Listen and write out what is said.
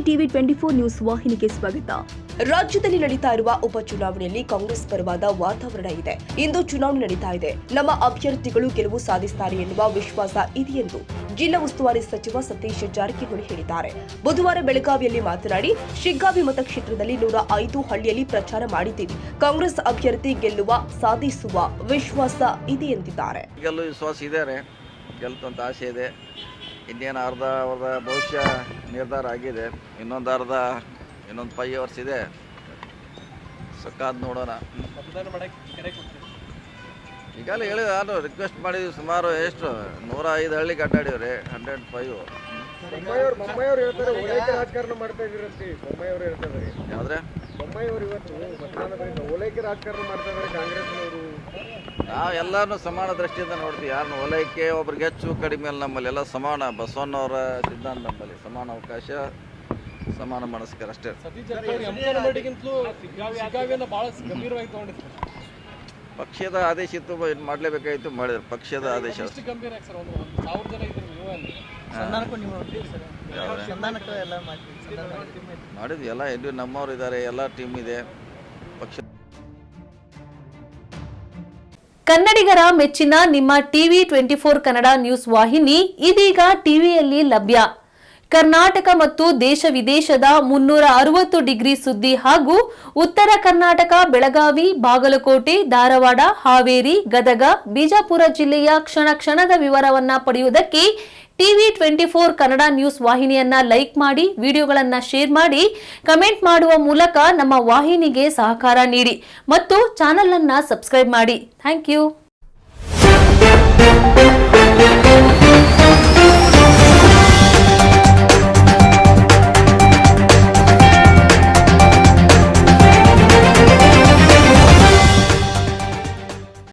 TV 24 news ವಾಹಿನಿಗೆ ಸ್ವಾಗತ. ರಾಜ್ಯದಲ್ಲಿ ನಡೀತಾ ಇರುವ ಉಪಚುನಾವಣೆಯಲ್ಲಿ ಕಾಂಗ್ರೆಸ್ ಪರವಾದ ವಾತಾವರಣ ಇದೆ. ಇಂದು ಚುನಾವಣೆ ನಡೀತಾ ಇದೆ. ನಮ್ಮ ಅಭ್ಯರ್ಥಿಗಳು ಗೆಲುವು ಸಾಧಿಸುತ್ತಾರೆ ಎನ್ನುವ ವಿಶ್ವಾಸ ಇದೆ ಎಂದು ಜಿಲ್ಲಾ ಉಸ್ತುವಾರಿ ಸಚಿವ ಸತೀಶ್ ಜಾರಕಿಹೊಳಿ ಹೇಳಿದ್ದಾರೆ. ಬುಧವಾರ ಬೆಳಗಾವಿಯಲ್ಲಿ ಮಾತನಾಡಿ, ಶಿಗ್ಗಾವಿ ಮತಕ್ಷೇತ್ರದಲ್ಲಿ 105 ಹಳ್ಳಿಯಲ್ಲಿ ಪ್ರಚಾರ ಮಾಡಿದ್ದೀವಿ. ಕಾಂಗ್ರೆಸ್ ಅಭ್ಯರ್ಥಿ ಸಾಧಿಸುವ ವಿಶ್ವಾಸ ಇದೆ ಎಂದಿದ್ದಾರೆ. ಗೆಲ್ತಂತ ಆಸೆ ಇದೆ. ಇನ್ನೇನು ಅರ್ಧ ಭವಿಷ್ಯ ನಿರ್ಧಾರ ಆಗಿದೆ. ಇನ್ನೊಂದು 5 ವರ್ಷ ಇದೆ. ಸಕ್ಕಾದ್ ನೋಡೋಣ. ಈಗಾಗಲೇ ಹೇಳಿ ನಾನು ರಿಕ್ವೆಸ್ಟ್ ಮಾಡಿದ್ವಿ. ಸುಮಾರು ಎಷ್ಟು 105 ಹಳ್ಳಿಗೆ ಅಡ್ಡಾಡಿವ್ರಿ. 105 ಬೊಮ್ಮಾಯಿಯವರು ಹೇಳ್ತಾರೆ ಓಲೈಕೆ ರಾಜಕಾರಣ ಮಾಡ್ತಾ ಇದ್ದೀರಂತೆ. ಬೊಮ್ಮಾಯಿಯವರು ಹೇಳ್ತಾರೆ ಯಾವ್ದ್ರೆ ಬೊಮ್ಮಾಯಿಯವರು ಇವತ್ತು ಮತದಾನದಿಂದ ಓಲೈಕೆ ರಾಜಕಾರಣ ಮಾಡ್ತಾ ಇದ್ದಾರೆ ಕಾಂಗ್ರೆಸ್ನವರು. ನಾವು ಎಲ್ಲರನ್ನೂ ಸಮಾನ ದೃಷ್ಟಿಯಿಂದ ನೋಡ್ತೀವಿ. ಯಾರನ್ನು ಓಲೈಕೆ ಒಬ್ರಿಗೆ ಹೆಚ್ಚು ಕಡಿಮೆ ಅಲ್ಲ. ನಮ್ಮಲ್ಲಿ ಎಲ್ಲ ಸಮಾನ. ಬಸವಣ್ಣವರ ಸಿದ್ಧಾಂತ ನಮ್ಮಲ್ಲಿ ಸಮಾನ ಅವಕಾಶ, ಸಮಾನ ಮನಸ್ಕರ ಅಷ್ಟೇ. ಪಕ್ಷದ ಆದೇಶ ಇತ್ತು, ಮಾಡಲೇಬೇಕಾಗಿತ್ತು, ಮಾಡಿದ್ರು. ಪಕ್ಷದ ಆದೇಶ ಮಾಡಿದ್ವಿ. ಎಲ್ಲ ಎಲ್ಲಿ ನಮ್ಮವ್ರು ಇದ್ದಾರೆ, ಎಲ್ಲ ಟೀಮ್ ಇದೆ. ಪಕ್ಷ ಕನ್ನಡಿಗರ ಮೆಚ್ಚಿನ ನಿಮ್ಮ ಟಿವಿ 24 ಕನ್ನಡ ನ್ಯೂಸ್ ವಾಹಿನಿ ಇದೀಗ ಟಿವಿಯಲ್ಲಿ ಲಭ್ಯ. ಕರ್ನಾಟಕ ಮತ್ತು ದೇಶ ವಿದೇಶದ 360 ಡಿಗ್ರಿ ಸುದ್ದಿ ಹಾಗೂ ಉತ್ತರ ಕರ್ನಾಟಕ, ಬೆಳಗಾವಿ, ಬಾಗಲಕೋಟೆ, ಧಾರವಾಡ, ಹಾವೇರಿ, ಗದಗ, ಬಿಜಾಪುರ ಜಿಲ್ಲೆಯ ಕ್ಷಣ ಕ್ಷಣದ ವಿವರವನ್ನ ಪಡೆಯುವುದಕ್ಕೆ ಟಿವಿ 24 ಕನ್ನಡ ನ್ಯೂಸ್ ವಾಹಿನಿಯನ್ನ ಲೈಕ್ ಮಾಡಿ, ವಿಡಿಯೋಗಳನ್ನ ಶೇರ್ ಮಾಡಿ, ಕಮೆಂಟ್ ಮಾಡುವ ಮೂಲಕ ನಮ್ಮ ವಾಹಿನಿಗೆ ಸಹಕಾರ ನೀಡಿ ಮತ್ತು ಚಾನೆಲ್ ಅನ್ನ ಸಬ್ಸ್ಕ್ರೈಬ್ ಮಾಡಿ. Thank you.